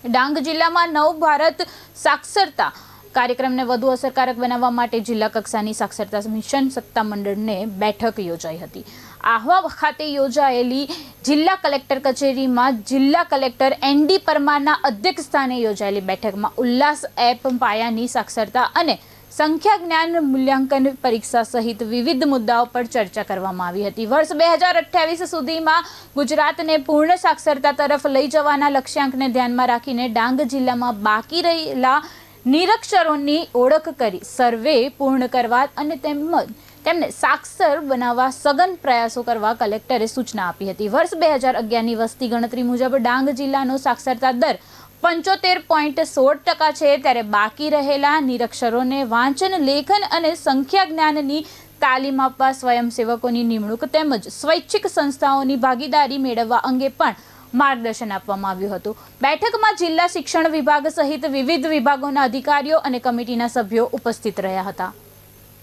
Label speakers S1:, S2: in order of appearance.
S1: ડાંગ જિલ્લામાં નવ ભારત સાક્ષરતા કાર્યક્રમને વધુ અસરકારક બનાવવા માટે જિલ્લા કક્ષાની સાક્ષરતા મિશન સત્તામંડળને બેઠક યોજાઈ હતી। આહવા ખાતે યોજાયેલી જિલ્લા કલેક્ટર કચેરીમાં જિલ્લા કલેક્ટર એનડી પરમારના અધ્યક્ષસ્થાને યોજાયેલી બેઠકમાં ઉલ્લાસ એપ પાયાની સાક્ષરતા અને સંખ્યા જ્ઞાન મૂલ્યાંકન પરીક્ષા સહિત વિવિધ મુદ્દાઓ પર ચર્ચા કરવામાં આવી હતી। વર્ષ 2028 સુધીમાં ગુજરાતને પૂર્ણ સાક્ષરતા તરફ લઈ જવાના લક્ષ્યાંકને ધ્યાનમાં રાખીને ડાંગ જિલ્લામાં બાકી રહેલા નિરક્ષરોની ઓળખ કરી સર્વે પૂર્ણ કરવા અને તેમને સાક્ષર બનાવવા સઘન પ્રયાસો કરવા કલેક્ટરે સૂચના આપી હતી। વર્ષ 2011ની વસ્તી ગણતરી મુજબ ડાંગ જિલ્લાનો સાક્ષરતા દર 75.16% છે, ત્યારે બાકી રહેલા નિરક્ષરોને વાંચન, લેખન અને સંખ્યા જ્ઞાનની તાલીમ આપવા સ્વયંસેવકોની નિમણૂક તેમજ સ્વૈચ્છિક સંસ્થાઓની ભાગીદારી મેળવવા અંગે પણ માર્ગદર્શન આપવામાં આવ્યું હતું। બેઠકમાં જિલ્લા શિક્ષણ વિભાગ સહિત વિવિધ વિભાગોના અધિકારીઓ અને કમિટીના સભ્યો ઉપસ્થિત રહ્યા હતા।